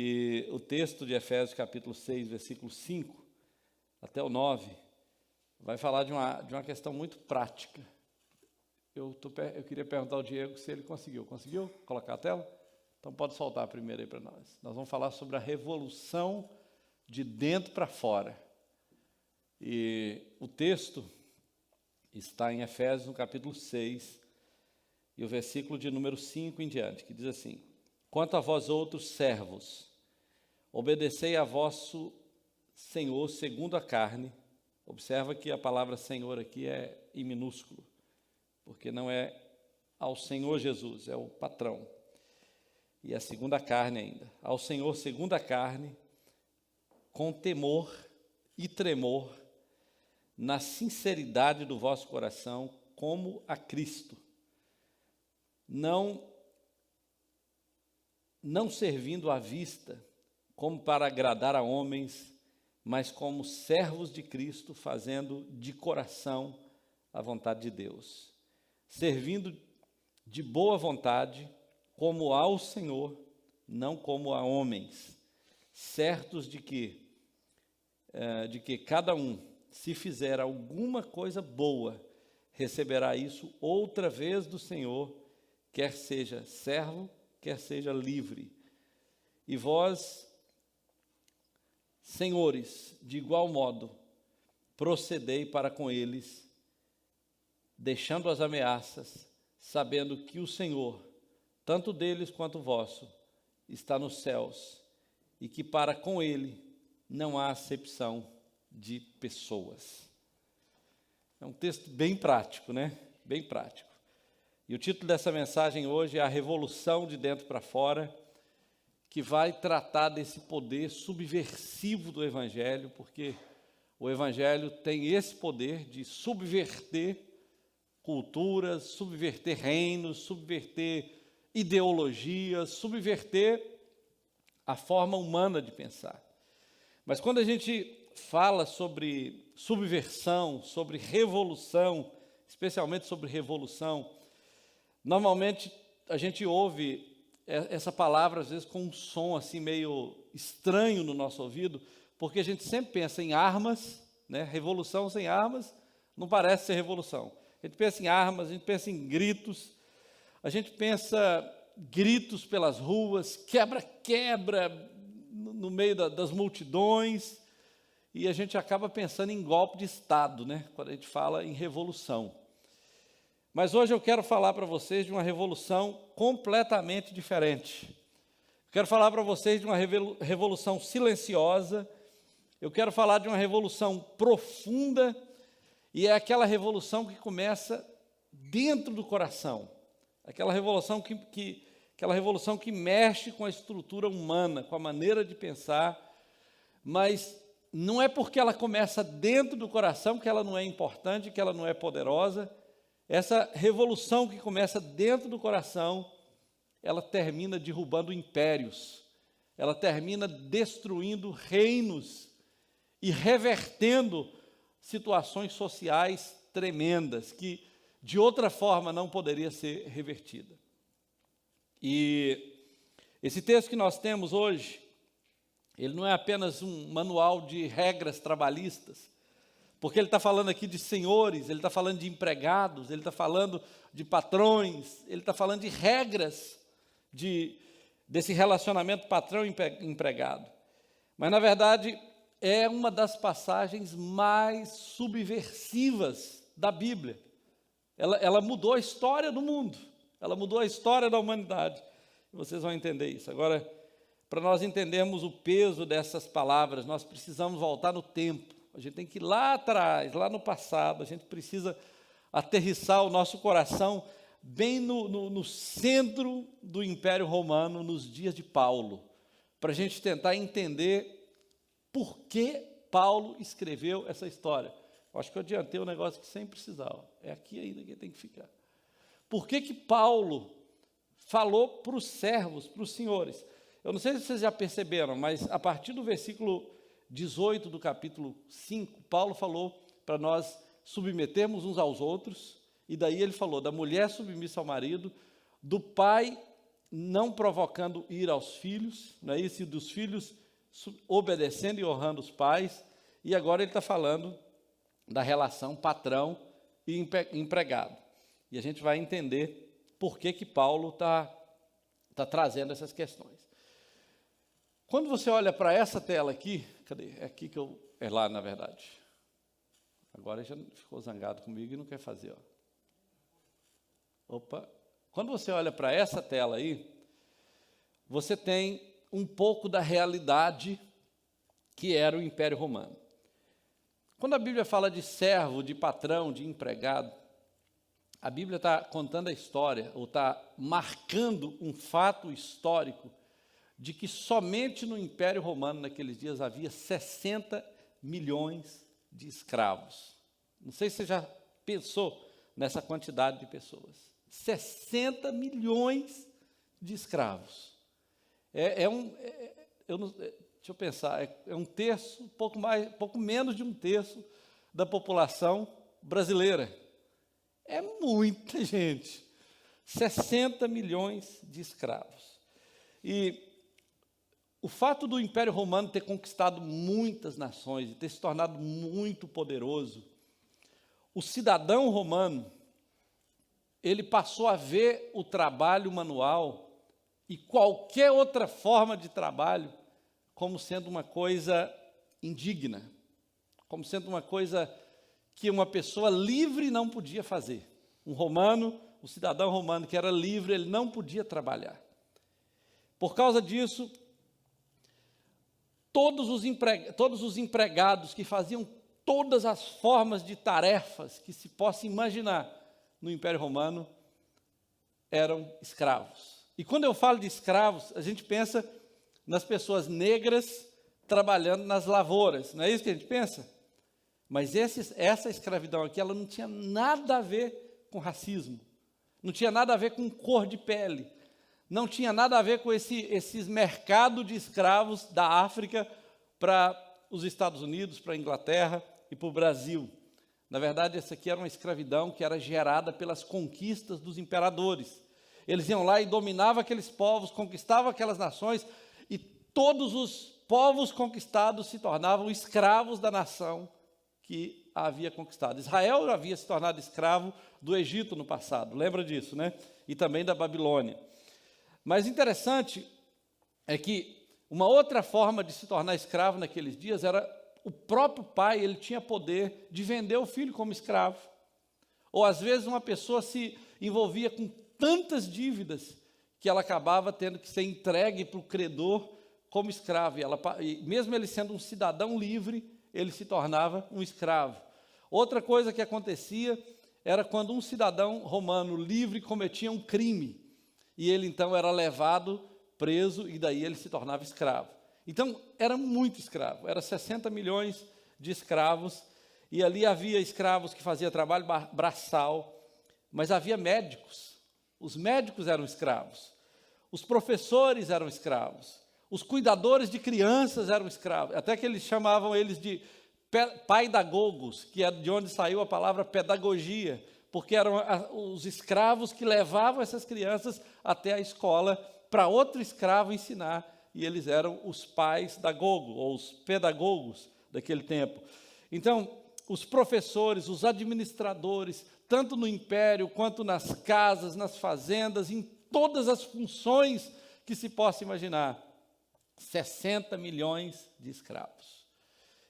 E o texto de Efésios capítulo 6, versículo 5 até o 9, vai falar de uma questão muito prática. Eu queria perguntar ao Diego se ele conseguiu. Conseguiu colocar a tela? Então pode soltar a primeira aí para nós. Nós vamos falar sobre a revolução de dentro para fora. E o texto está em Efésios, no capítulo 6, e o versículo de número 5 em diante, que diz assim: quanto a vós outros servos, obedecei a vosso Senhor segundo a carne. Observa que a palavra Senhor aqui é em minúsculo, porque não é ao Senhor Jesus, é o patrão. E a segunda carne ainda. Ao Senhor segundo a carne, com temor e tremor, na sinceridade do vosso coração, como a Cristo, não servindo à vista, como para agradar a homens, mas como servos de Cristo, fazendo de coração a vontade de Deus, servindo de boa vontade, como ao Senhor, não como a homens, certos de que cada um, se fizer alguma coisa boa, receberá isso outra vez do Senhor, quer seja servo, quer seja livre. E vós, senhores, de igual modo, procedei para com eles, deixando as ameaças, sabendo que o Senhor, tanto deles quanto vosso, está nos céus, e que para com ele não há acepção de pessoas. É um texto bem prático, né? Bem prático. E o título dessa mensagem hoje é a revolução de dentro para fora, que vai tratar desse poder subversivo do Evangelho, porque o Evangelho tem esse poder de subverter culturas, subverter reinos, subverter ideologias, subverter a forma humana de pensar. Mas quando a gente fala sobre subversão, sobre revolução, especialmente sobre revolução, normalmente a gente ouve essa palavra às vezes com um som assim meio estranho no nosso ouvido, porque a gente sempre pensa em armas, né? Revolução sem armas não parece ser revolução. A gente pensa em armas, a gente pensa em gritos, a gente pensa gritos pelas ruas, quebra-quebra no meio das multidões, e a gente acaba pensando em golpe de Estado, né? Quando a gente fala em revolução. Mas hoje eu quero falar para vocês de uma revolução completamente diferente. Eu quero falar para vocês de uma revolução silenciosa, eu quero falar de uma revolução profunda, e é aquela revolução que começa dentro do coração, aquela revolução que mexe com a estrutura humana, com a maneira de pensar, mas não é porque ela começa dentro do coração que ela não é importante, que ela não é poderosa. Essa revolução que começa dentro do coração, ela termina derrubando impérios, ela termina destruindo reinos e revertendo situações sociais tremendas, que de outra forma não poderia ser revertida. E esse texto que nós temos hoje, ele não é apenas um manual de regras trabalhistas, porque ele está falando aqui de senhores, ele está falando de empregados, ele está falando de patrões, ele está falando de regras desse relacionamento patrão-empregado. Mas, na verdade, é uma das passagens mais subversivas da Bíblia. Ela mudou a história do mundo, ela mudou a história da humanidade. Vocês vão entender isso. Agora, para nós entendermos o peso dessas palavras, nós precisamos voltar no tempo. A gente tem que ir lá atrás, lá no passado, a gente precisa aterrissar o nosso coração bem no centro do Império Romano, nos dias de Paulo, para a gente tentar entender por que Paulo escreveu essa história. Eu acho que eu adiantei um negócio que sem precisar. É aqui ainda que tem que ficar. Por que Paulo falou para os servos, para os senhores? Eu não sei se vocês já perceberam, mas a partir do versículo 18 do capítulo 5, Paulo falou para nós submetermos uns aos outros, e daí ele falou da mulher submissa ao marido, do pai não provocando ira aos filhos, não é isso? E dos filhos obedecendo e honrando os pais. E agora ele está falando da relação patrão e empregado. E a gente vai entender por que Paulo está trazendo essas questões. Quando você olha para essa tela aqui, cadê? É aqui que eu... É lá, na verdade. Agora já ficou zangado comigo e não quer fazer. Ó. Opa. Quando você olha para essa tela aí, você tem um pouco da realidade que era o Império Romano. Quando a Bíblia fala de servo, de patrão, de empregado, a Bíblia está contando a história, ou está marcando um fato histórico de que somente no Império Romano, naqueles dias, havia 60 milhões de escravos. Não sei se você já pensou nessa quantidade de pessoas. 60 milhões de escravos. Deixa eu pensar, é um terço, pouco menos de um terço da população brasileira. É muita gente. 60 milhões de escravos. E o fato do Império Romano ter conquistado muitas nações e ter se tornado muito poderoso, o cidadão romano, ele passou a ver o trabalho manual e qualquer outra forma de trabalho como sendo uma coisa indigna, como sendo uma coisa que uma pessoa livre não podia fazer. Um romano, um cidadão romano que era livre, ele não podia trabalhar. Por causa disso, todos os empregados que faziam todas as formas de tarefas que se possa imaginar no Império Romano eram escravos. E quando eu falo de escravos, a gente pensa nas pessoas negras trabalhando nas lavouras, não é isso que a gente pensa? Mas essa escravidão aqui, ela não tinha nada a ver com racismo, não tinha nada a ver com cor de pele, não tinha nada a ver com esses mercados de escravos da África para os Estados Unidos, para a Inglaterra e para o Brasil. Na verdade, essa aqui era uma escravidão que era gerada pelas conquistas dos imperadores. Eles iam lá e dominavam aqueles povos, conquistavam aquelas nações, e todos os povos conquistados se tornavam escravos da nação que a havia conquistado. Israel havia se tornado escravo do Egito no passado, lembra disso, né? E também da Babilônia. Mas interessante é que uma outra forma de se tornar escravo naqueles dias era o próprio pai, ele tinha poder de vender o filho como escravo. Ou às vezes uma pessoa se envolvia com tantas dívidas que ela acabava tendo que ser entregue para o credor como escravo. E mesmo ele sendo um cidadão livre, ele se tornava um escravo. Outra coisa que acontecia era quando um cidadão romano livre cometia um crime, e ele então era levado, preso, e daí ele se tornava escravo. Então, era muito escravo, era 60 milhões de escravos, e ali havia escravos que faziam trabalho braçal, mas havia médicos. Os médicos eram escravos, os professores eram escravos, os cuidadores de crianças eram escravos, até que eles chamavam eles de paidagogos, que é de onde saiu a palavra pedagogia, porque eram os escravos que levavam essas crianças até a escola para outro escravo ensinar, e eles eram os pais da gogo, ou os pedagogos daquele tempo. Então, os professores, os administradores, tanto no império, quanto nas casas, nas fazendas, em todas as funções que se possa imaginar, 60 milhões de escravos.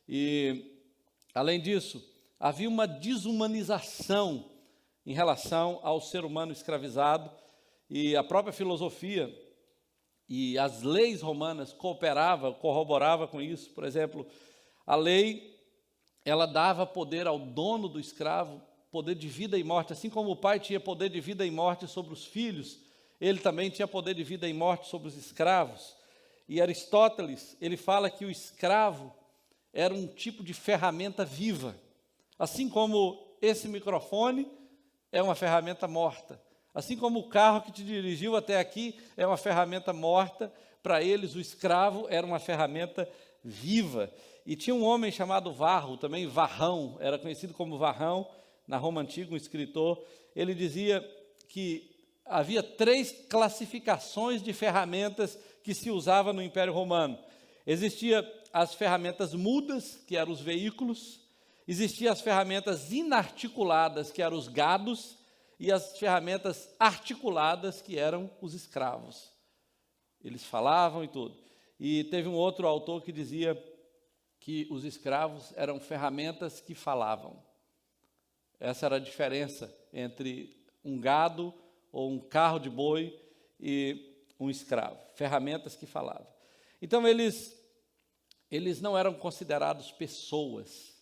E, além disso, havia uma desumanização em relação ao ser humano escravizado, e a própria filosofia e as leis romanas corroboravam com isso. Por exemplo, a lei, ela dava poder ao dono do escravo, poder de vida e morte. Assim como o pai tinha poder de vida e morte sobre os filhos, ele também tinha poder de vida e morte sobre os escravos. E Aristóteles, ele fala que o escravo era um tipo de ferramenta viva. Assim como esse microfone é uma ferramenta morta. Assim como o carro que te dirigiu até aqui é uma ferramenta morta, para eles o escravo era uma ferramenta viva. E tinha um homem chamado Varro, também Varrão, era conhecido como Varrão, na Roma Antiga, um escritor. Ele dizia que havia 3 classificações de ferramentas que se usava no Império Romano. Existia as ferramentas mudas, que eram os veículos, existiam as ferramentas inarticuladas, que eram os gados, e as ferramentas articuladas, que eram os escravos. Eles falavam e tudo. E teve um outro autor que dizia que os escravos eram ferramentas que falavam. Essa era a diferença entre um gado ou um carro de boi e um escravo. Ferramentas que falavam. Então, eles não eram considerados pessoas.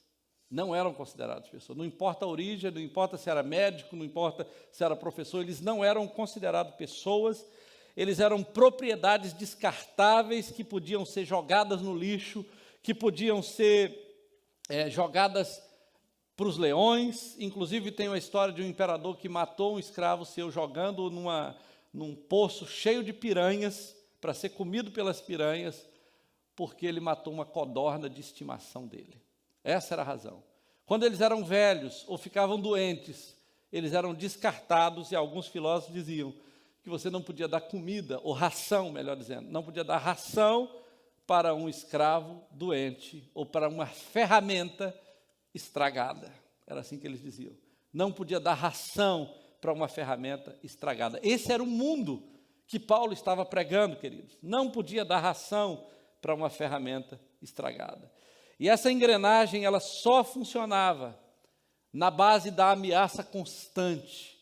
Não eram considerados pessoas. Não importa a origem, não importa se era médico, não importa se era professor, eles não eram considerados pessoas. Eles eram propriedades descartáveis que podiam ser jogadas no lixo, que podiam ser jogadas para os leões. Inclusive, tem uma história de um imperador que matou um escravo seu jogando num poço cheio de piranhas, para ser comido pelas piranhas, porque ele matou uma codorna de estimação dele. Essa era a razão. Quando eles eram velhos ou ficavam doentes, eles eram descartados, e alguns filósofos diziam que você não podia dar comida, ou ração, melhor dizendo, não podia dar ração para um escravo doente, ou para uma ferramenta estragada. Era assim que eles diziam. Não podia dar ração para uma ferramenta estragada. Esse era o mundo que Paulo estava pregando, queridos. Não podia dar ração para uma ferramenta estragada. E essa engrenagem, ela só funcionava na base da ameaça constante.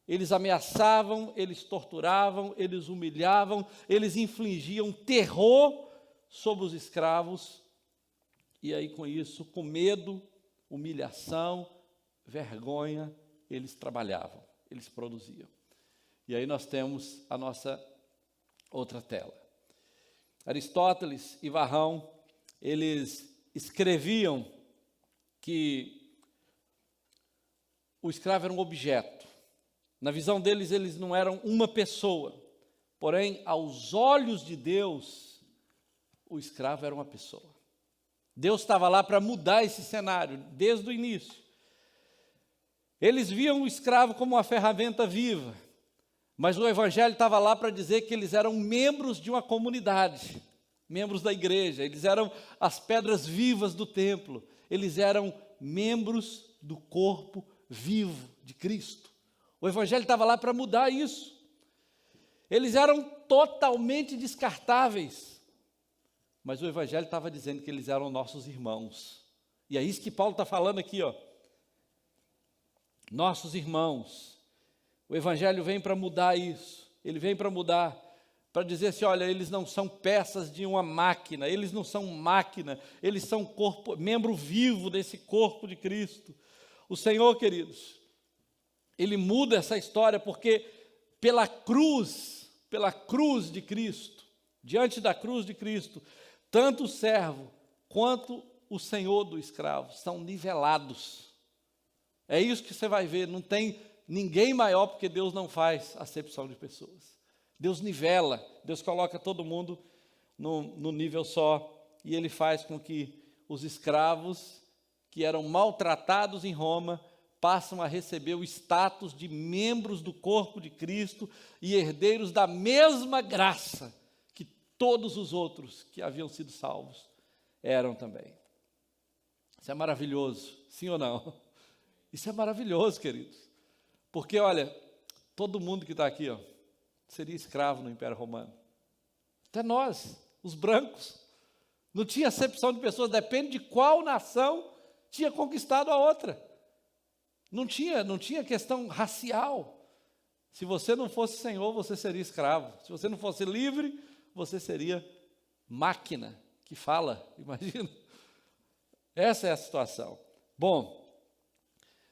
Eles ameaçavam, eles torturavam, eles humilhavam, eles infligiam terror sobre os escravos. E aí, com isso, com medo, humilhação, vergonha, eles trabalhavam, eles produziam. E aí nós temos a nossa outra tela. Aristóteles e Varrão, eles escreviam que o escravo era um objeto. Na visão deles, eles não eram uma pessoa. Porém, aos olhos de Deus, o escravo era uma pessoa. Deus estava lá para mudar esse cenário, desde o início. Eles viam o escravo como uma ferramenta viva, mas o Evangelho estava lá para dizer que eles eram membros de uma comunidade, membros da igreja, eles eram as pedras vivas do templo, eles eram membros do corpo vivo de Cristo. O Evangelho estava lá para mudar isso. Eles eram totalmente descartáveis, mas o Evangelho estava dizendo que eles eram nossos irmãos. E é isso que Paulo está falando aqui, ó. Nossos irmãos. O Evangelho vem para mudar isso. Ele vem para mudar, para dizer assim, olha, eles não são peças de uma máquina, eles não são máquina, eles são membro vivo desse corpo de Cristo. O Senhor, queridos, Ele muda essa história, porque pela cruz de Cristo, diante da cruz de Cristo, tanto o servo quanto o senhor do escravo são nivelados. É isso que você vai ver, não tem ninguém maior, porque Deus não faz acepção de pessoas. Deus nivela, Deus coloca todo mundo no nível só, e Ele faz com que os escravos que eram maltratados em Roma passam a receber o status de membros do corpo de Cristo e herdeiros da mesma graça que todos os outros que haviam sido salvos eram também. Isso é maravilhoso, sim ou não? Isso é maravilhoso, queridos. Porque, olha, todo mundo que está aqui, ó, seria escravo no Império Romano. Até nós, os brancos. Não tinha acepção de pessoas, depende de qual nação tinha conquistado a outra. Não tinha questão racial. Se você não fosse senhor, você seria escravo. Se você não fosse livre, você seria máquina que fala, imagina. Essa é a situação. Bom,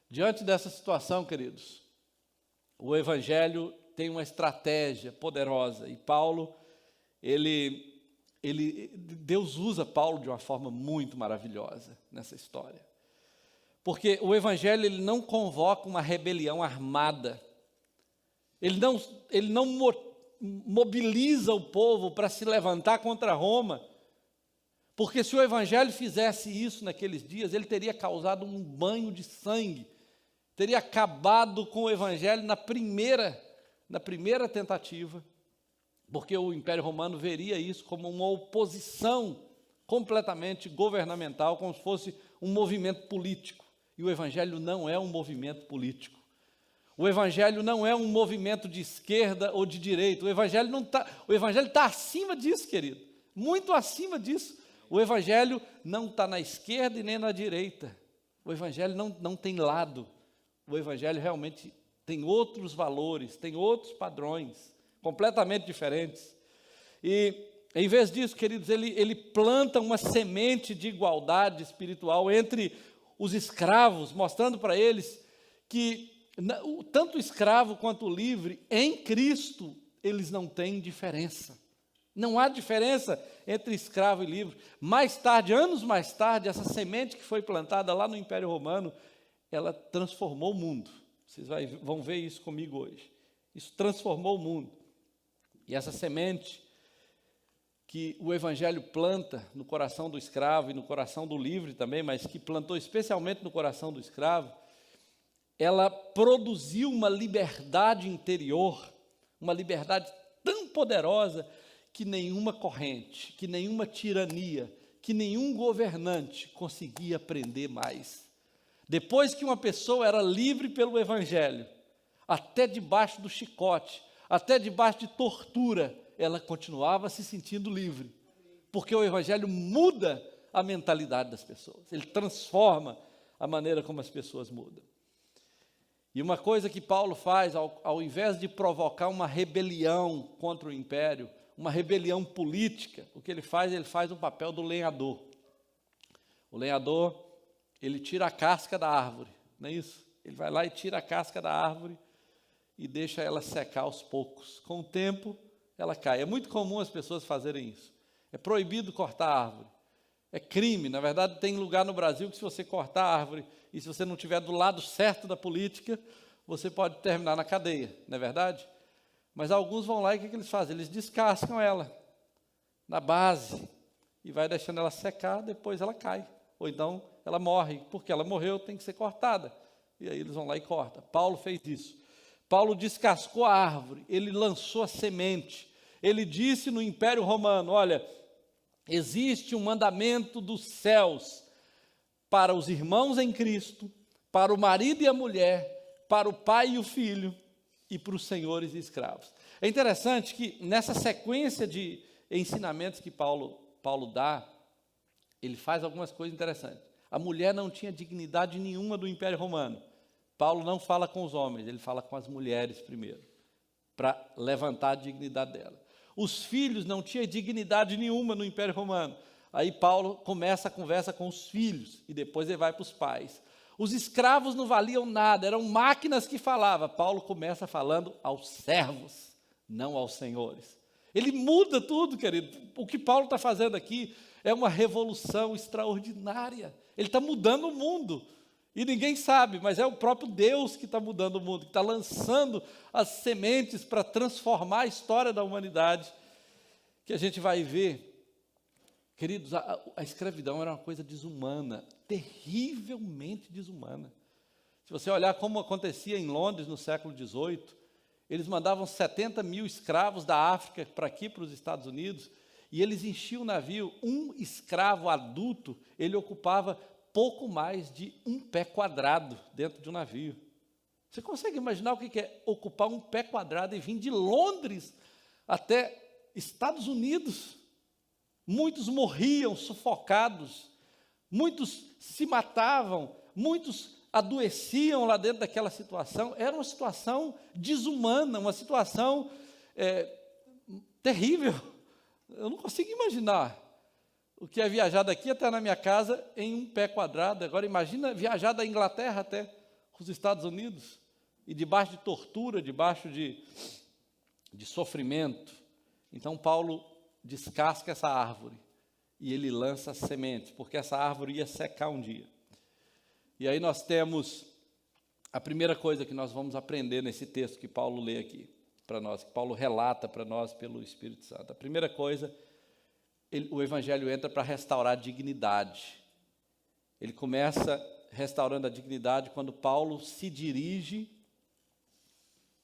diante dessa situação, queridos, o Evangelho tem uma estratégia poderosa, e Paulo, Deus usa Paulo de uma forma muito maravilhosa nessa história. Porque o Evangelho, ele não convoca uma rebelião armada, ele não mobiliza o povo para se levantar contra Roma, porque se o Evangelho fizesse isso naqueles dias, ele teria causado um banho de sangue, teria acabado com o Evangelho na primeira na primeira tentativa, porque o Império Romano veria isso como uma oposição completamente governamental, como se fosse um movimento político. E o Evangelho não é um movimento político. O Evangelho não é um movimento de esquerda ou de direita. O Evangelho está acima disso, querido. Muito acima disso. O Evangelho não está na esquerda e nem na direita. O Evangelho não tem lado. O Evangelho realmente tem outros valores, tem outros padrões, completamente diferentes. E, em vez disso, queridos, ele planta uma semente de igualdade espiritual entre os escravos, mostrando para eles que tanto o escravo quanto o livre, em Cristo, eles não têm diferença. Não há diferença entre escravo e livre. Mais tarde, anos mais tarde, essa semente que foi plantada lá no Império Romano, ela transformou o mundo. Vocês vão ver isso comigo hoje. Isso transformou o mundo. E essa semente que o Evangelho planta no coração do escravo e no coração do livre também, mas que plantou especialmente no coração do escravo, ela produziu uma liberdade interior, uma liberdade tão poderosa que nenhuma corrente, que nenhuma tirania, que nenhum governante conseguia prender mais. Depois que uma pessoa era livre pelo Evangelho, até debaixo do chicote, até debaixo de tortura, ela continuava se sentindo livre, porque o Evangelho muda a mentalidade das pessoas, ele transforma a maneira como as pessoas mudam. E uma coisa que Paulo faz, ao invés de provocar uma rebelião contra o império, uma rebelião política, o que ele faz o papel do lenhador. O lenhador, ele tira a casca da árvore, não é isso? Ele vai lá e tira a casca da árvore e deixa ela secar aos poucos. Com o tempo, ela cai. É muito comum as pessoas fazerem isso. É proibido cortar a árvore. É crime. Na verdade, tem lugar no Brasil que se você cortar a árvore e se você não estiver do lado certo da política, você pode terminar na cadeia, não é verdade? Mas alguns vão lá e o que eles fazem? Eles descascam ela na base e vai deixando ela secar, depois ela cai. Ou então ela morre, porque ela morreu, tem que ser cortada. E aí eles vão lá e cortam. Paulo fez isso. Paulo descascou a árvore, ele lançou a semente. Ele disse no Império Romano, olha, existe um mandamento dos céus para os irmãos em Cristo, para o marido e a mulher, para o pai e o filho, e para os senhores e escravos. É interessante que nessa sequência de ensinamentos que Paulo dá, ele faz algumas coisas interessantes. A mulher não tinha dignidade nenhuma do Império Romano. Paulo não fala com os homens, ele fala com as mulheres primeiro, para levantar a dignidade dela. Os filhos não tinham dignidade nenhuma no Império Romano. Aí Paulo começa a conversa com os filhos, e depois ele vai para os pais. Os escravos não valiam nada, eram máquinas que falavam. Paulo começa falando aos servos, não aos senhores. Ele muda tudo, querido. O que Paulo está fazendo aqui é uma revolução extraordinária. Ele está mudando o mundo. E ninguém sabe, mas é o próprio Deus que está mudando o mundo, que está lançando as sementes para transformar a história da humanidade, que a gente vai ver. Queridos, a escravidão era uma coisa desumana, terrivelmente desumana. Se você olhar como acontecia em Londres no século XVIII, eles mandavam 70 mil escravos da África para aqui, para os Estados Unidos, e eles enchiam o navio. Um escravo adulto, ele ocupava pouco mais de um pé quadrado dentro de um navio. Você consegue imaginar o que é ocupar um pé quadrado e vir de Londres até Estados Unidos? Muitos morriam sufocados, muitos se matavam, muitos adoeciam lá dentro daquela situação. Era uma situação desumana, uma situação terrível. Eu não consigo imaginar o que é viajar daqui até na minha casa em um pé quadrado. Agora imagina viajar da Inglaterra até os Estados Unidos, e debaixo de tortura, debaixo de sofrimento. Então Paulo descasca essa árvore e ele lança as sementes, porque essa árvore ia secar um dia. E aí nós temos a primeira coisa que nós vamos aprender nesse texto que Paulo lê aqui para nós, que Paulo relata para nós pelo Espírito Santo. A primeira coisa, o Evangelho entra para restaurar a dignidade. Ele começa restaurando a dignidade quando Paulo se dirige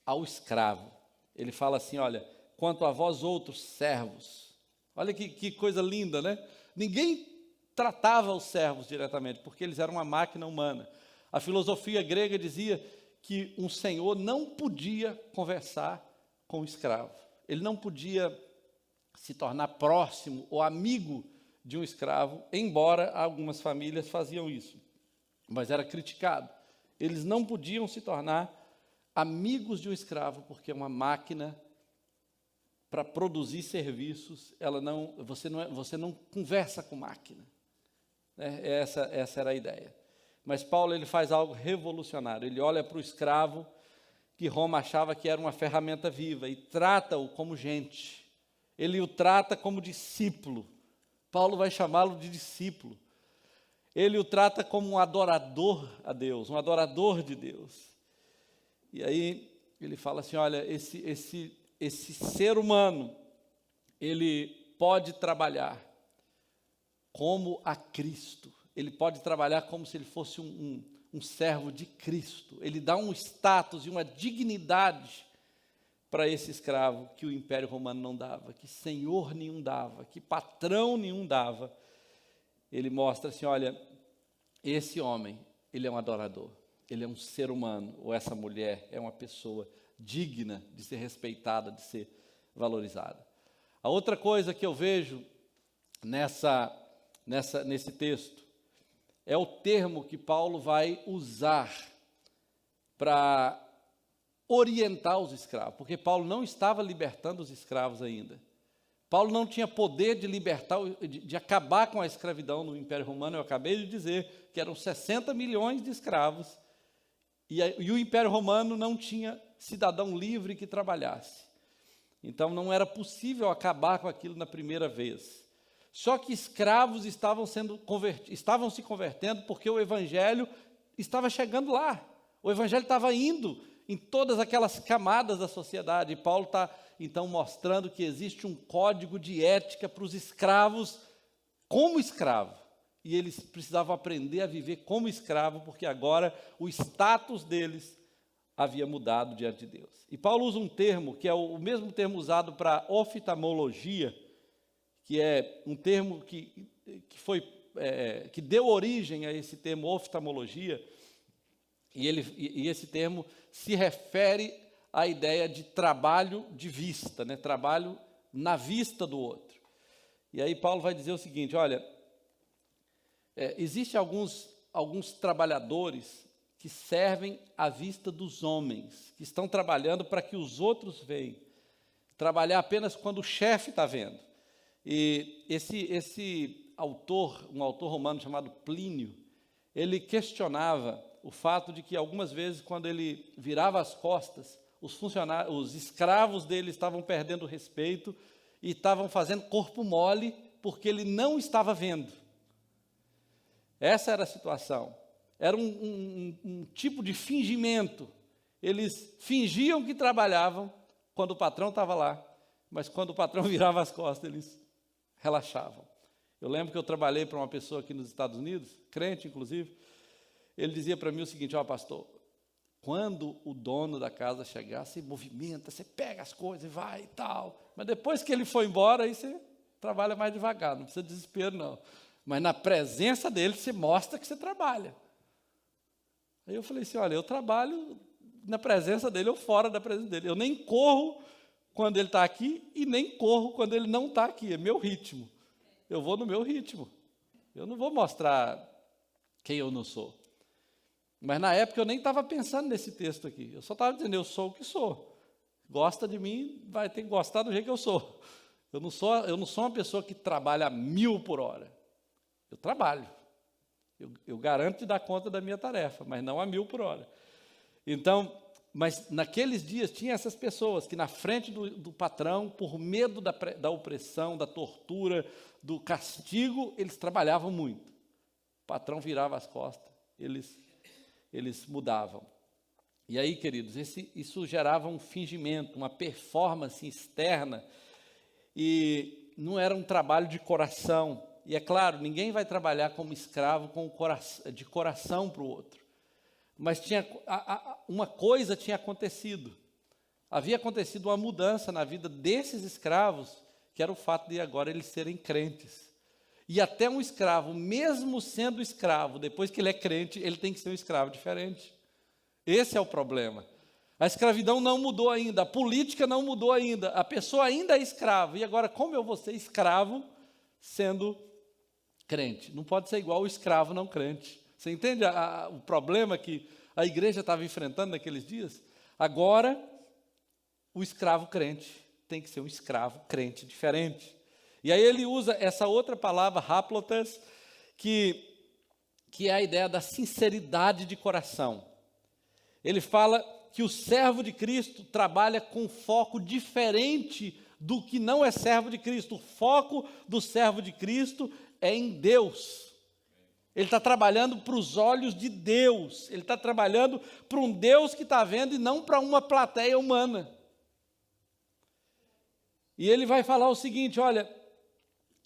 ao escravo. Ele fala assim, olha, quanto a vós outros servos. Olha que coisa linda, né? Ninguém tratava os servos diretamente, porque eles eram uma máquina humana. A filosofia grega dizia que um senhor não podia conversar com o escravo. Ele não podia se tornar próximo ou amigo de um escravo, embora algumas famílias faziam isso. Mas era criticado. Eles não podiam se tornar amigos de um escravo, porque uma máquina, para produzir serviços, você não conversa com máquina. Essa era a ideia. Mas Paulo ele faz algo revolucionário. Ele olha para o escravo, que Roma achava que era uma ferramenta viva, e trata-o como gente. Ele o trata como discípulo. Paulo vai chamá-lo de discípulo. Ele o trata como um adorador a Deus, um adorador de Deus. E aí ele fala assim, olha, esse ser humano, ele pode trabalhar como a Cristo. Ele pode trabalhar como se ele fosse um servo de Cristo. Ele dá um status e uma dignidade para esse escravo que o Império Romano não dava, que senhor nenhum dava, que patrão nenhum dava. Ele mostra assim, olha, esse homem, ele é um adorador, ele é um ser humano, ou essa mulher é uma pessoa digna de ser respeitada, de ser valorizada. A outra coisa que eu vejo nesse texto é o termo que Paulo vai usar para orientar os escravos, porque Paulo não estava libertando os escravos ainda. Paulo não tinha poder de libertar, de acabar com a escravidão no Império Romano. Eu acabei de dizer que eram 60 milhões de escravos, e o Império Romano não tinha cidadão livre que trabalhasse. Então não era possível acabar com aquilo na primeira vez. Só que escravos estavam se convertendo porque o Evangelho estava chegando lá. O Evangelho estava indo em todas aquelas camadas da sociedade. E Paulo está, então, mostrando que existe um código de ética para os escravos como escravo. E eles precisavam aprender a viver como escravo, porque agora o status deles havia mudado diante de Deus. E Paulo usa um termo, que é o mesmo termo usado para oftalmologia, que é um termo que deu origem a esse termo oftalmologia, e esse termo se refere à ideia de trabalho de vista, né? Trabalho na vista do outro. E aí Paulo vai dizer o seguinte, olha, existem alguns trabalhadores que servem à vista dos homens, que estão trabalhando para que os outros vejam, trabalhar apenas quando o chefe está vendo. E esse autor, um autor romano chamado Plínio, ele questionava o fato de que algumas vezes, quando ele virava as costas, os escravos dele estavam perdendo o respeito e estavam fazendo corpo mole porque ele não estava vendo. Essa era a situação. Era um tipo de fingimento. Eles fingiam que trabalhavam quando o patrão estava lá, mas quando o patrão virava as costas, eles relaxavam. Eu lembro que eu trabalhei para uma pessoa aqui nos Estados Unidos, crente inclusive. Ele dizia para mim o seguinte, pastor, quando o dono da casa chegar, você movimenta, você pega as coisas e vai e tal. Mas depois que ele for embora, aí você trabalha mais devagar, não precisa de desespero não. Mas na presença dele, você mostra que você trabalha. Aí eu falei assim, olha, eu trabalho na presença dele ou fora da presença dele. Eu nem corro quando ele está aqui e nem corro quando ele não está aqui. É meu ritmo. Eu vou no meu ritmo. Eu não vou mostrar quem eu não sou. Mas na época eu nem estava pensando nesse texto aqui. Eu só estava dizendo, eu sou o que sou. Gosta de mim, vai ter que gostar do jeito que eu sou. Eu não sou uma pessoa que trabalha a 1000 por hora. Eu trabalho. Eu garanto de dar conta da minha tarefa, mas não a 1000 por hora. Então, mas naqueles dias tinha essas pessoas que na frente do patrão, por medo da opressão, da tortura, do castigo, eles trabalhavam muito. O patrão virava as costas, eles mudavam. E aí, queridos, isso gerava um fingimento, uma performance externa, e não era um trabalho de coração. E é claro, ninguém vai trabalhar como escravo de coração para o outro. Mas uma coisa tinha acontecido. Havia acontecido uma mudança na vida desses escravos, que era o fato de agora eles serem crentes. E até um escravo, mesmo sendo escravo, depois que ele é crente, ele tem que ser um escravo diferente. Esse é o problema. A escravidão não mudou ainda, a política não mudou ainda, a pessoa ainda é escrava. E agora, como eu vou ser escravo sendo crente? Não pode ser igual o escravo não crente. Você entende o problema que a igreja estava enfrentando naqueles dias? Agora, o escravo crente tem que ser um escravo crente diferente. E aí ele usa essa outra palavra, haplotes, que é a ideia da sinceridade de coração. Ele fala que o servo de Cristo trabalha com foco diferente do que não é servo de Cristo. O foco do servo de Cristo é em Deus. Ele está trabalhando para os olhos de Deus. Ele está trabalhando para um Deus que está vendo e não para uma plateia humana. E ele vai falar o seguinte, olha,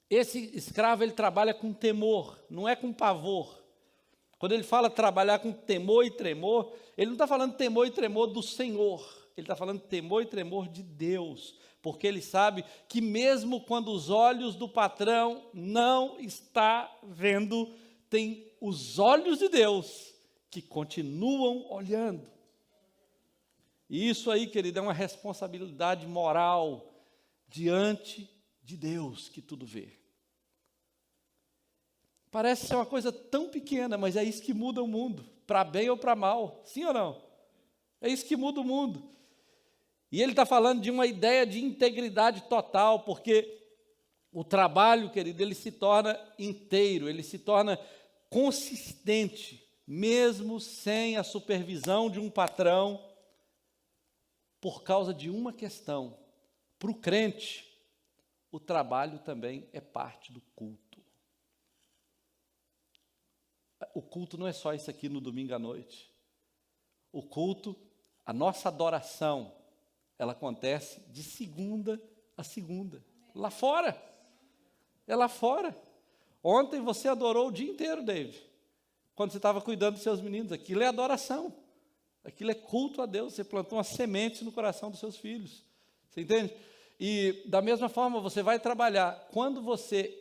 esse escravo ele trabalha com temor, não é com pavor. Quando ele fala trabalhar com temor e tremor, ele não está falando temor e tremor do Senhor, ele está falando temor e tremor de Deus, porque ele sabe que mesmo quando os olhos do patrão não está vendo, tem os olhos de Deus que continuam olhando. E isso aí, querido, é uma responsabilidade moral diante de Deus que tudo vê. Parece ser uma coisa tão pequena, mas é isso que muda o mundo, para bem ou para mal, sim ou não? É isso que muda o mundo. E ele está falando de uma ideia de integridade total, porque o trabalho, querido, ele se torna inteiro, ele se torna consistente, mesmo sem a supervisão de um patrão, por causa de uma questão. Para o crente, o trabalho também é parte do culto. O culto não é só isso aqui no domingo à noite. O culto, a nossa adoração, ela acontece de segunda a segunda. Lá fora. É lá fora. Ontem você adorou o dia inteiro, David. Quando você estava cuidando dos seus meninos. Aquilo é adoração. Aquilo é culto a Deus. Você plantou uma semente no coração dos seus filhos. Você entende? E da mesma forma você vai trabalhar. Quando você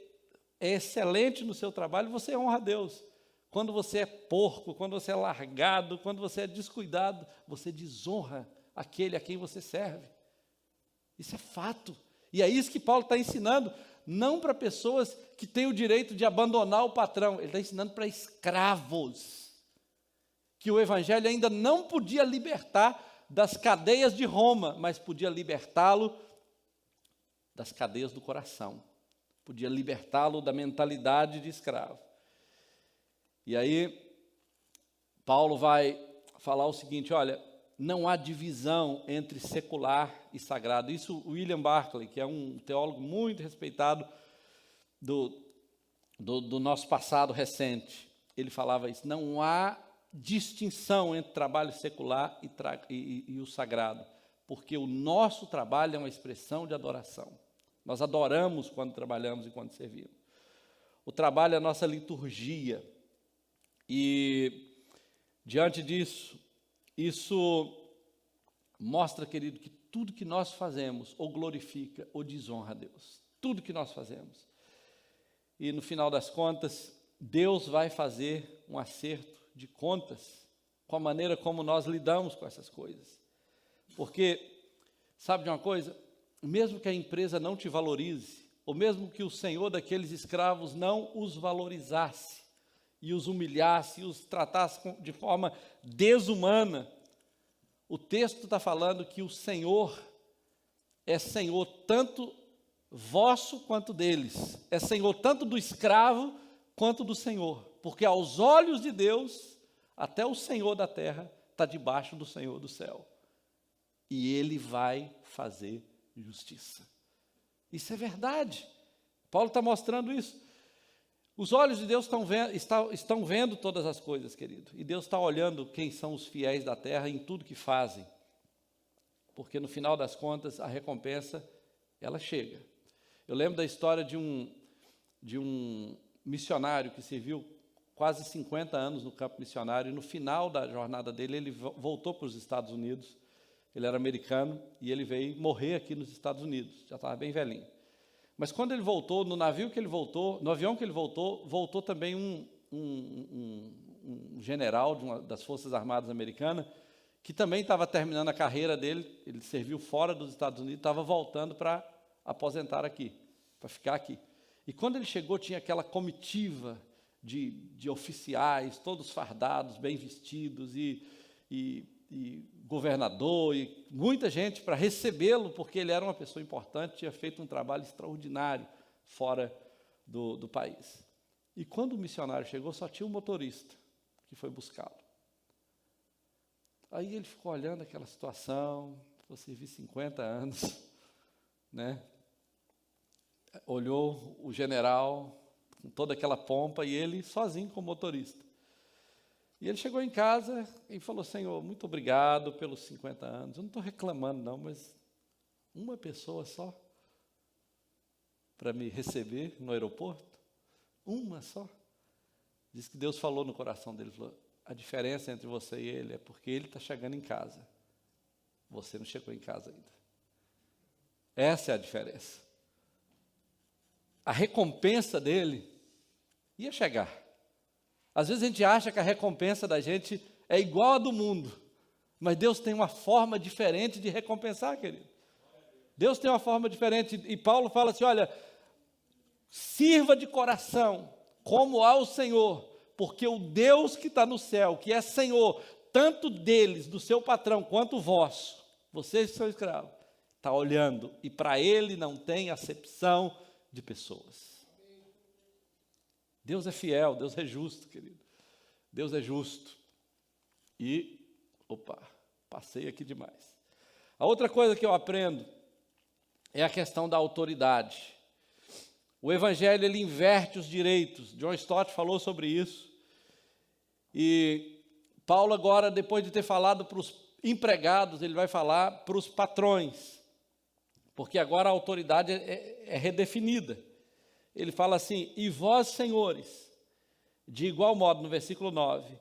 é excelente no seu trabalho, você honra a Deus. Quando você é porco, quando você é largado, quando você é descuidado, você desonra aquele a quem você serve. Isso é fato. E é isso que Paulo está ensinando, não para pessoas que têm o direito de abandonar o patrão, ele está ensinando para escravos, que o evangelho ainda não podia libertar das cadeias de Roma, mas podia libertá-lo das cadeias do coração, podia libertá-lo da mentalidade de escravo. E aí, Paulo vai falar o seguinte, olha, não há divisão entre secular e sagrado. Isso William Barclay, que é um teólogo muito respeitado do nosso passado recente, ele falava isso, não há distinção entre trabalho secular e o sagrado, porque o nosso trabalho é uma expressão de adoração. Nós adoramos quando trabalhamos e quando servimos. O trabalho é a nossa liturgia. E, diante disso, isso mostra, querido, que tudo que nós fazemos ou glorifica ou desonra a Deus. Tudo que nós fazemos. E, no final das contas, Deus vai fazer um acerto de contas com a maneira como nós lidamos com essas coisas. Porque, sabe de uma coisa? Mesmo que a empresa não te valorize, ou mesmo que o senhor daqueles escravos não os valorizasse, e os humilhasse, e os tratasse de forma desumana, o texto está falando que o Senhor é Senhor tanto vosso quanto deles, é Senhor tanto do escravo quanto do Senhor, porque aos olhos de Deus, até o Senhor da terra está debaixo do Senhor do céu, e Ele vai fazer justiça. Isso é verdade, Paulo está mostrando isso. Os olhos de Deus estão vendo todas as coisas, querido. E Deus está olhando quem são os fiéis da terra em tudo que fazem. Porque no final das contas, a recompensa, ela chega. Eu lembro da história de um missionário que serviu quase 50 anos no campo missionário. E no final da jornada dele, ele voltou para os Estados Unidos Ele era americano e ele veio morrer aqui nos Estados Unidos, já estava bem velhinho. Mas quando ele voltou, no navio que ele voltou, no avião que ele voltou, voltou também um general das Forças Armadas Americanas, que também estava terminando a carreira dele, ele serviu fora dos Estados Unidos, estava voltando para aposentar aqui, para ficar aqui. E quando ele chegou, tinha aquela comitiva de oficiais, todos fardados, bem vestidos, e governador, e muita gente para recebê-lo, porque ele era uma pessoa importante, tinha feito um trabalho extraordinário fora do país. E quando o missionário chegou, só tinha um motorista que foi buscá-lo. Aí ele ficou olhando aquela situação, vou servir 50 anos, né? Olhou o general com toda aquela pompa e ele sozinho como motorista. E ele chegou em casa e falou: Senhor, muito obrigado pelos 50 anos. Eu não estou reclamando não, mas uma pessoa só para me receber no aeroporto? Uma só? Diz que Deus falou no coração dele, falou: a diferença entre você e ele é porque ele está chegando em casa. Você não chegou em casa ainda. Essa é a diferença. A recompensa dele ia chegar. Às vezes a gente acha que a recompensa da gente é igual a do mundo, mas Deus tem uma forma diferente de recompensar, querido. Deus tem uma forma diferente, e Paulo fala assim: olha, sirva de coração, como ao Senhor, porque o Deus que está no céu, que é Senhor, tanto deles, do seu patrão, quanto vosso, vocês que são escravos, está olhando, e para Ele não tem acepção de pessoas. Deus é fiel, Deus é justo, querido. Deus é justo. E, passei aqui demais. A outra coisa que eu aprendo é a questão da autoridade. O Evangelho, ele inverte os direitos. John Stott falou sobre isso. E Paulo agora, depois de ter falado para os empregados, ele vai falar para os patrões. Porque agora a autoridade é redefinida. Ele fala assim: e vós, senhores, de igual modo, no versículo 9,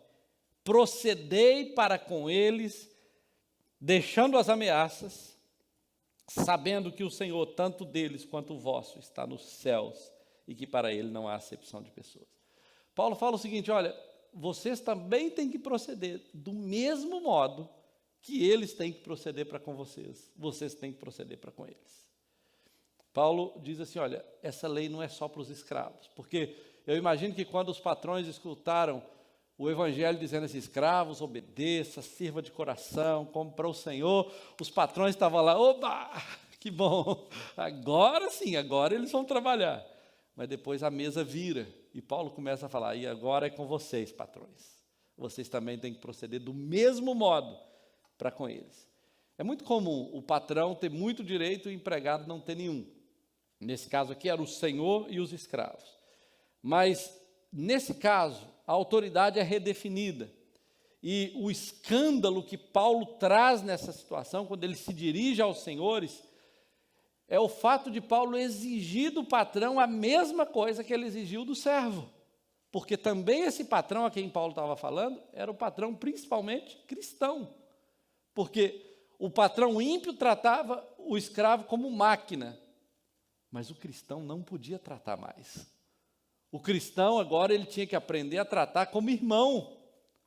procedei para com eles, deixando as ameaças, sabendo que o Senhor, tanto deles quanto o vosso, está nos céus, e que para Ele não há acepção de pessoas. Paulo fala o seguinte: olha, vocês também têm que proceder do mesmo modo que eles têm que proceder para com vocês, vocês têm que proceder para com eles. Paulo diz assim: olha, essa lei não é só para os escravos, porque eu imagino que quando os patrões escutaram o Evangelho dizendo assim: escravos, obedeça, sirva de coração, como para o Senhor, os patrões estavam lá: oba, que bom, agora sim, agora eles vão trabalhar. Mas depois a mesa vira, e Paulo começa a falar: e agora é com vocês, patrões, vocês também têm que proceder do mesmo modo para com eles. É muito comum o patrão ter muito direito e o empregado não ter nenhum. Nesse caso aqui era o senhor e os escravos. Mas, nesse caso, a autoridade é redefinida. E o escândalo que Paulo traz nessa situação, quando ele se dirige aos senhores, é o fato de Paulo exigir do patrão a mesma coisa que ele exigiu do servo. Porque também esse patrão a quem Paulo estava falando era o patrão principalmente cristão. Porque o patrão ímpio tratava o escravo como máquina, mas o cristão não podia tratar mais. O cristão agora ele tinha que aprender a tratar como irmão,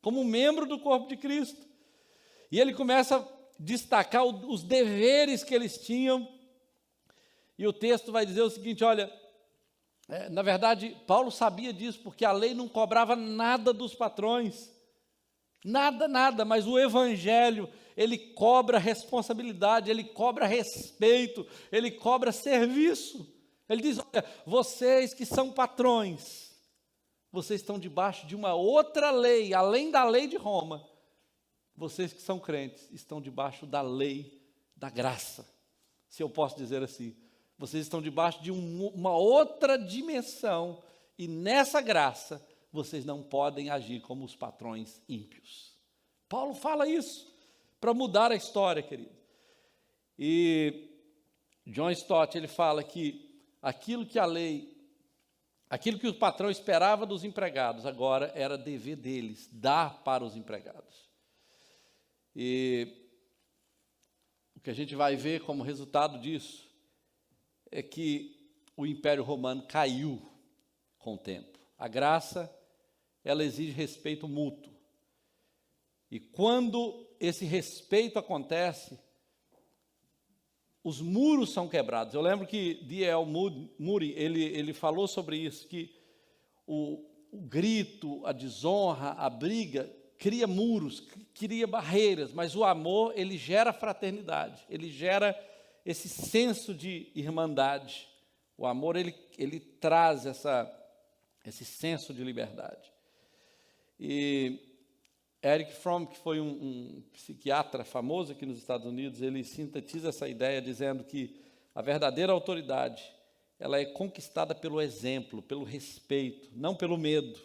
como membro do corpo de Cristo. E ele começa a destacar os deveres que eles tinham. E o texto vai dizer o seguinte: olha, na verdade, Paulo sabia disso, porque a lei não cobrava nada dos patrões. Nada, mas o Evangelho, ele cobra responsabilidade, ele cobra respeito, ele cobra serviço. Ele diz: olha, vocês que são patrões, vocês estão debaixo de uma outra lei, além da lei de Roma. Vocês que são crentes, estão debaixo da lei da graça, se eu posso dizer assim. Vocês estão debaixo de uma outra dimensão, e nessa graça, vocês não podem agir como os patrões ímpios. Paulo fala isso para mudar a história, querido. E John Stott, ele fala que aquilo que o patrão esperava dos empregados, agora era dever deles, dar para os empregados. E que a gente vai ver como resultado disso é que o Império Romano caiu com o tempo. A graça, ela exige respeito mútuo. E quando esse respeito acontece, os muros são quebrados. Eu lembro que D.L. Moody, ele falou sobre isso, que o grito, a desonra, a briga, cria muros, cria barreiras, mas o amor, ele gera fraternidade, ele gera esse senso de irmandade. O amor, ele traz esse senso de liberdade. E Erich Fromm, que foi um psiquiatra famoso aqui nos Estados Unidos, ele sintetiza essa ideia dizendo que a verdadeira autoridade, ela é conquistada pelo exemplo, pelo respeito, não pelo medo.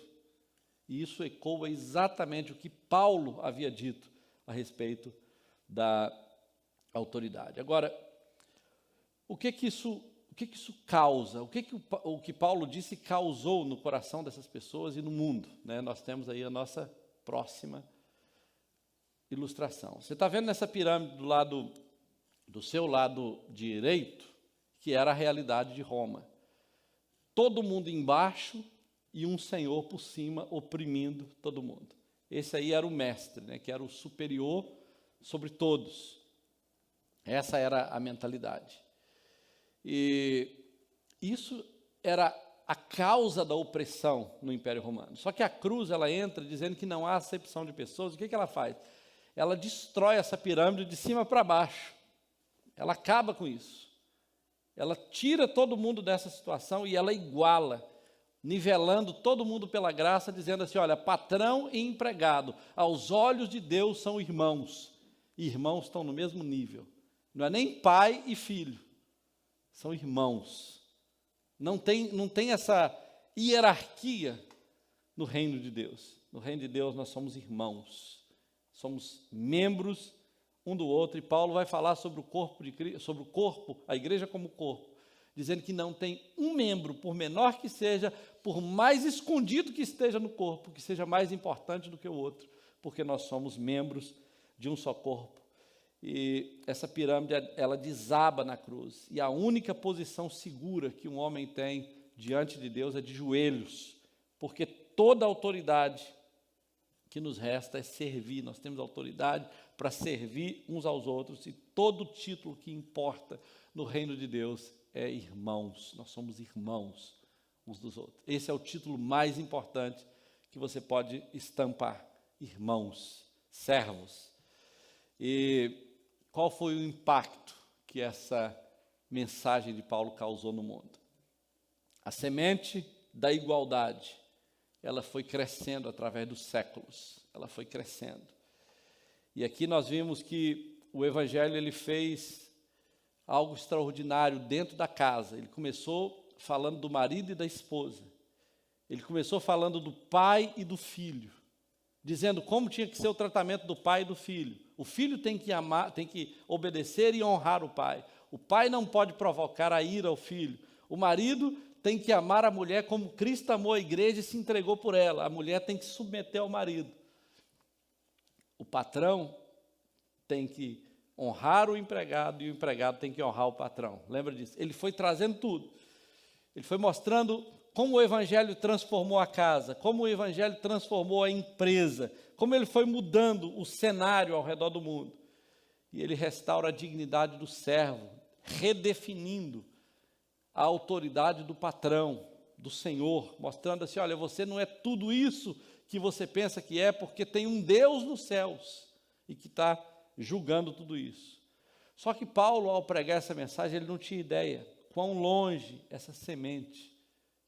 E isso ecoa exatamente o que Paulo havia dito a respeito da autoridade. Agora, o que isso causa? O que Paulo disse causou no coração dessas pessoas e no mundo, né? Nós temos aí a nossa próxima ilustração. Você está vendo nessa pirâmide do seu lado direito, que era a realidade de Roma. Todo mundo embaixo e um senhor por cima oprimindo todo mundo. Esse aí era o mestre, né, que era o superior sobre todos. Essa era a mentalidade. E isso era a causa da opressão no Império Romano. Só que a cruz, ela entra dizendo que não há acepção de pessoas. O que ela faz? Ela destrói essa pirâmide de cima para baixo. Ela acaba com isso. Ela tira todo mundo dessa situação e ela iguala, nivelando todo mundo pela graça, dizendo assim, olha, patrão e empregado, aos olhos de Deus são irmãos. E irmãos estão no mesmo nível. Não é nem pai e filho, são irmãos. Não tem essa hierarquia no reino de Deus. No reino de Deus nós somos irmãos, somos membros um do outro, e Paulo vai falar sobre o corpo de Cristo, sobre o corpo, a igreja como corpo, dizendo que não tem um membro, por menor que seja, por mais escondido que esteja no corpo, que seja mais importante do que o outro, porque nós somos membros de um só corpo. E essa pirâmide, ela desaba na cruz, e a única posição segura que um homem tem diante de Deus é de joelhos, porque toda autoridade que nos resta é servir. Nós temos autoridade para servir uns aos outros, e todo título que importa no reino de Deus é irmãos. Nós somos irmãos uns dos outros. Esse é o título mais importante que você pode estampar: irmãos, servos. E qual foi o impacto que essa mensagem de Paulo causou no mundo? A semente da igualdade, ela foi crescendo através dos séculos, ela foi crescendo. E aqui nós vimos que o Evangelho, ele fez algo extraordinário dentro da casa. Ele começou falando do marido e da esposa. Ele começou falando do pai e do filho, dizendo como tinha que ser o tratamento do pai e do filho. O filho tem que amar, tem que obedecer e honrar o pai. O pai não pode provocar a ira ao filho. O marido tem que amar a mulher como Cristo amou a igreja e se entregou por ela. A mulher tem que se submeter ao marido. O patrão tem que honrar o empregado e o empregado tem que honrar o patrão. Lembra disso? Ele foi trazendo tudo. Ele foi mostrando como o Evangelho transformou a casa, como o Evangelho transformou a empresa, como ele foi mudando o cenário ao redor do mundo. E ele restaura a dignidade do servo, redefinindo a autoridade do patrão, do Senhor, mostrando assim, olha, você não é tudo isso que você pensa que é, porque tem um Deus nos céus e que está julgando tudo isso. Só que Paulo, ao pregar essa mensagem, ele não tinha ideia quão longe essa semente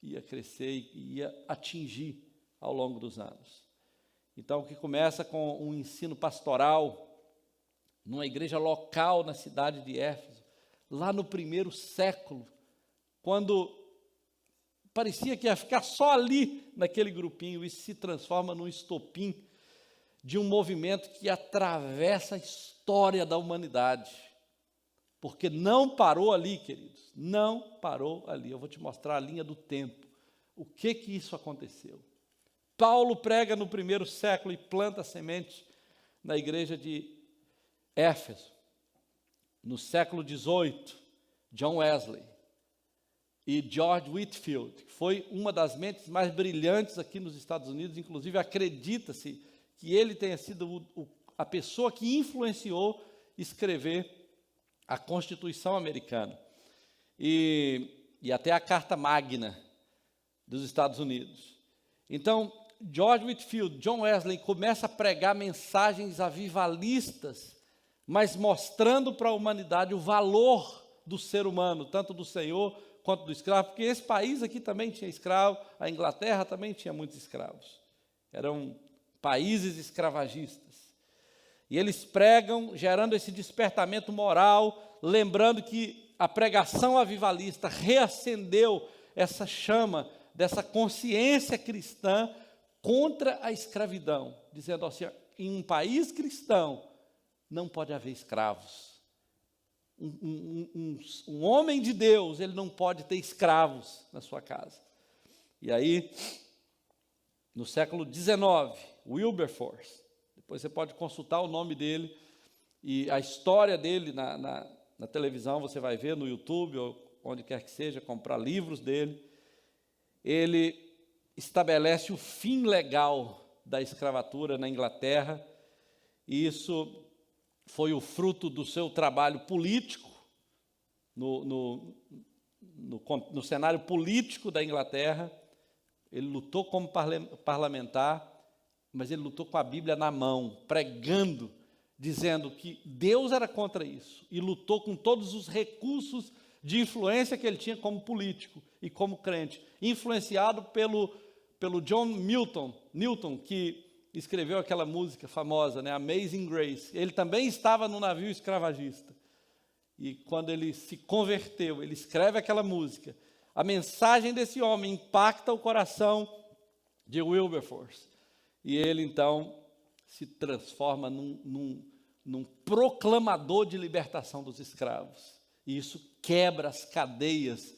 ia crescer e ia atingir ao longo dos anos. Então, o que começa com um ensino pastoral numa igreja local na cidade de Éfeso, lá no primeiro século, quando parecia que ia ficar só ali naquele grupinho, isso se transforma num estopim de um movimento que atravessa a história da humanidade. Porque não parou ali, queridos, não parou ali. Eu vou te mostrar a linha do tempo. O que isso aconteceu? Paulo prega no primeiro século e planta a semente na igreja de Éfeso. no século XVIII, John Wesley e George Whitefield, que foi uma das mentes mais brilhantes aqui nos Estados Unidos, inclusive acredita-se que ele tenha sido a pessoa que influenciou escrever a Constituição Americana e até a Carta Magna dos Estados Unidos. Então, George Whitefield, John Wesley começa a pregar mensagens avivalistas, mas mostrando para a humanidade o valor do ser humano, tanto do Senhor quanto do escravo, porque esse país aqui também tinha escravo, a Inglaterra também tinha muitos escravos. Eram países escravagistas. E eles pregam, gerando esse despertamento moral, lembrando que a pregação avivalista reacendeu essa chama dessa consciência cristã contra a escravidão, dizendo assim, em um país cristão não pode haver escravos. Um homem de Deus, ele não pode ter escravos na sua casa. E aí, no século XIX, Wilberforce, depois você pode consultar o nome dele, e a história dele na televisão, você vai ver no YouTube, ou onde quer que seja, comprar livros dele. Ele estabelece o fim legal da escravatura na Inglaterra, e isso foi o fruto do seu trabalho político, no cenário político da Inglaterra. Ele lutou como parlamentar, mas ele lutou com a Bíblia na mão, pregando, dizendo que Deus era contra isso, e lutou com todos os recursos de influência que ele tinha como político e como crente, influenciado pelo John Newton, que escreveu aquela música famosa, né, Amazing Grace. Ele também estava no navio escravagista. E quando ele se converteu, ele escreve aquela música. A mensagem desse homem impacta o coração de Wilberforce. E ele, então, se transforma num proclamador de libertação dos escravos. E isso quebra as cadeias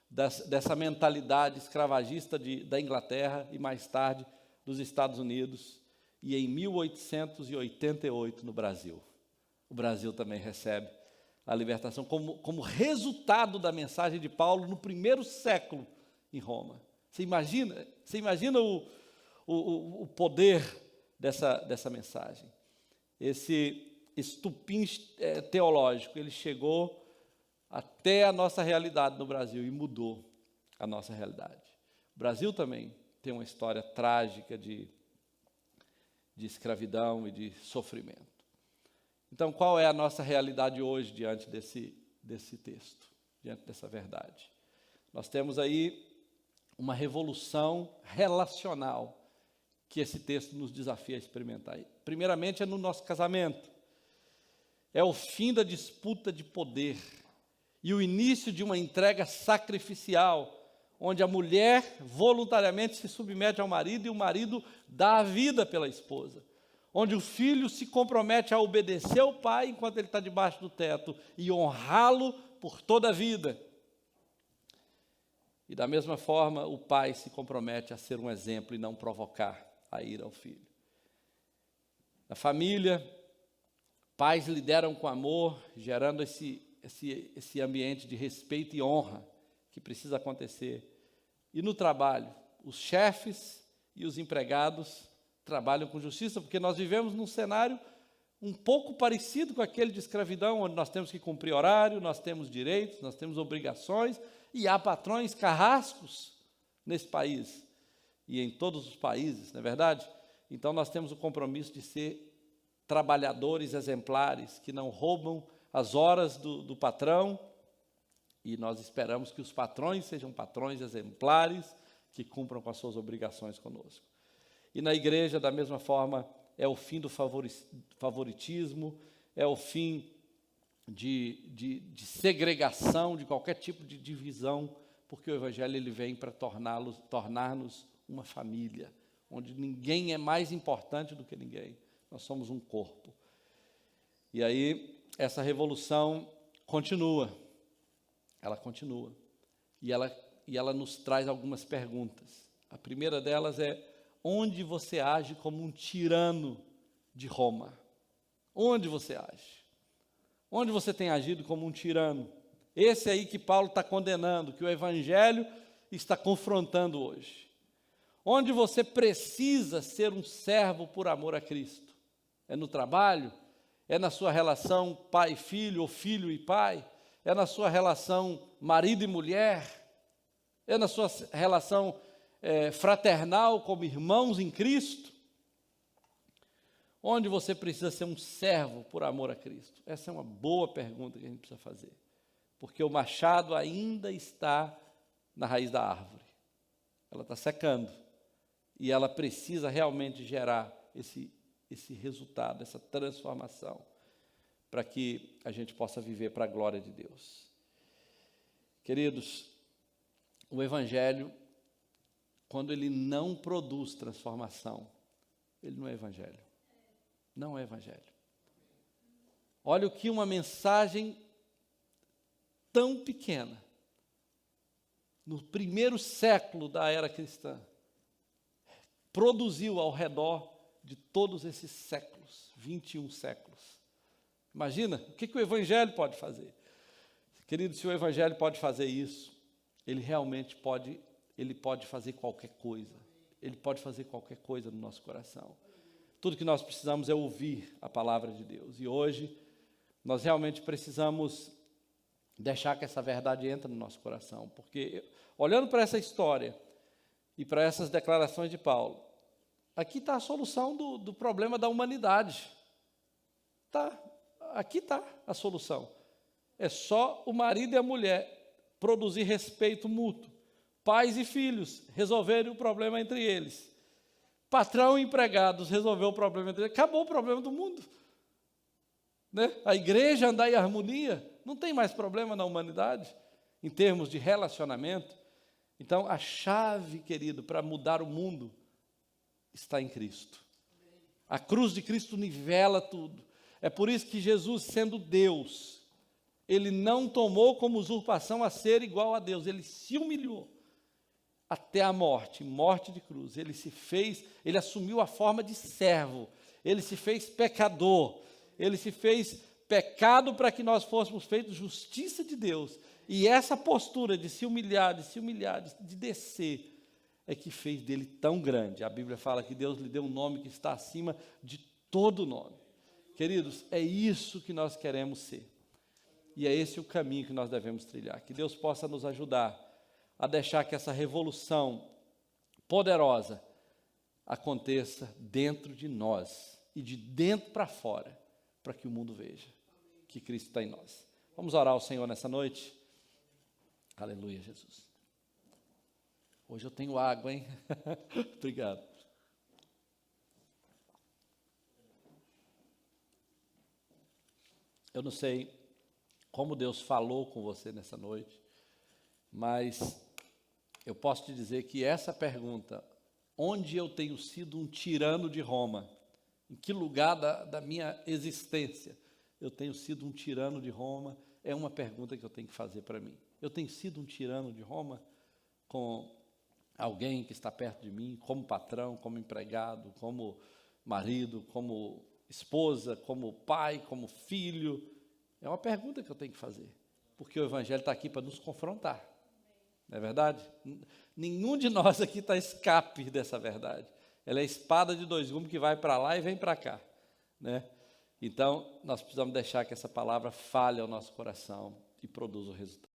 dessa mentalidade escravagista da Inglaterra e, mais tarde, dos Estados Unidos. E em 1888, no Brasil, o Brasil também recebe a libertação como resultado da mensagem de Paulo no primeiro século em Roma. Você imagina o poder dessa mensagem. Esse estupim teológico, ele chegou até a nossa realidade no Brasil e mudou a nossa realidade. O Brasil também tem uma história trágica de escravidão e de sofrimento. Então, qual é a nossa realidade hoje diante desse texto, diante dessa verdade? Nós temos aí uma revolução relacional que esse texto nos desafia a experimentar. Primeiramente, é no nosso casamento. É o fim da disputa de poder e o início de uma entrega sacrificial, onde a mulher voluntariamente se submete ao marido e o marido dá a vida pela esposa. Onde o filho se compromete a obedecer ao pai enquanto ele está debaixo do teto e honrá-lo por toda a vida. E da mesma forma, o pai se compromete a ser um exemplo e não provocar a ira ao filho. Na família, pais lideram com amor, gerando esse ambiente de respeito e honra que precisa acontecer. E no trabalho, os chefes e os empregados trabalham com justiça, porque nós vivemos num cenário um pouco parecido com aquele de escravidão, onde nós temos que cumprir horário, nós temos direitos, nós temos obrigações, e há patrões carrascos nesse país, e em todos os países, não é verdade? Então nós temos o compromisso de ser trabalhadores exemplares, que não roubam as horas do patrão, e nós esperamos que os patrões sejam patrões exemplares, que cumpram com as suas obrigações conosco. E na igreja, da mesma forma, é o fim do favoritismo, é o fim de segregação, de qualquer tipo de divisão, porque o Evangelho ele vem para tornar-nos uma família, onde ninguém é mais importante do que ninguém. Nós somos um corpo. E aí, essa revolução continua. Ela continua. E ela nos traz algumas perguntas. A primeira delas é: onde você age como um tirano de Roma? Onde você age? Onde você tem agido como um tirano? Esse aí que Paulo está condenando, que o Evangelho está confrontando hoje. Onde você precisa ser um servo por amor a Cristo? É no trabalho? É na sua relação pai e filho, ou filho e pai? É na sua relação marido e mulher? É na sua relação fraternal como irmãos em Cristo? Onde você precisa ser um servo por amor a Cristo? Essa é uma boa pergunta que a gente precisa fazer. Porque o machado ainda está na raiz da árvore. Ela está secando. E ela precisa realmente gerar esse resultado, essa transformação, para que a gente possa viver para a glória de Deus. Queridos, o Evangelho, quando ele não produz transformação, ele não é Evangelho. Não é Evangelho. Olha o que uma mensagem tão pequena, no primeiro século da era cristã, produziu ao redor de todos esses séculos, 21 séculos. Imagina, o que o Evangelho pode fazer? Querido, se o Evangelho pode fazer isso, ele realmente pode fazer qualquer coisa. Ele pode fazer qualquer coisa no nosso coração. Tudo que nós precisamos é ouvir a palavra de Deus. E hoje, nós realmente precisamos deixar que essa verdade entre no nosso coração. Porque, olhando para essa história e para essas declarações de Paulo, aqui está a solução do problema da humanidade. Aqui está a solução. É só o marido e a mulher produzir respeito mútuo. Pais e filhos resolverem o problema entre eles. Patrão e empregados resolver o problema entre eles. Acabou o problema do mundo. Né? A igreja andar em harmonia, não tem mais problema na humanidade, em termos de relacionamento. Então, a chave, querido, para mudar o mundo está em Cristo. A cruz de Cristo nivela tudo. É por isso que Jesus, sendo Deus, ele não tomou como usurpação a ser igual a Deus, ele se humilhou até a morte de cruz. Ele assumiu a forma de servo, ele se fez pecador, ele se fez pecado para que nós fôssemos feitos justiça de Deus. E essa postura de se humilhar, de descer, é que fez dele tão grande. A Bíblia fala que Deus lhe deu um nome que está acima de todo nome. Queridos, é isso que nós queremos ser. E é esse o caminho que nós devemos trilhar. Que Deus possa nos ajudar a deixar que essa revolução poderosa aconteça dentro de nós e de dentro para fora, para que o mundo veja que Cristo está em nós. Vamos orar ao Senhor nessa noite? Aleluia, Jesus. Hoje eu tenho água, hein? Obrigado. Eu não sei como Deus falou com você nessa noite, mas eu posso te dizer que essa pergunta, onde eu tenho sido um tirano de Roma, em que lugar da minha existência eu tenho sido um tirano de Roma, é uma pergunta que eu tenho que fazer para mim. Eu tenho sido um tirano de Roma com alguém que está perto de mim, como patrão, como empregado, como marido, como esposa, como pai, como filho? É uma pergunta que eu tenho que fazer, porque o Evangelho está aqui para nos confrontar, não é verdade? Nenhum de nós aqui está escape dessa verdade. Ela é a espada de dois gumes que vai para lá e vem para cá, né? Então, nós precisamos deixar que essa palavra fale ao nosso coração e produza o resultado.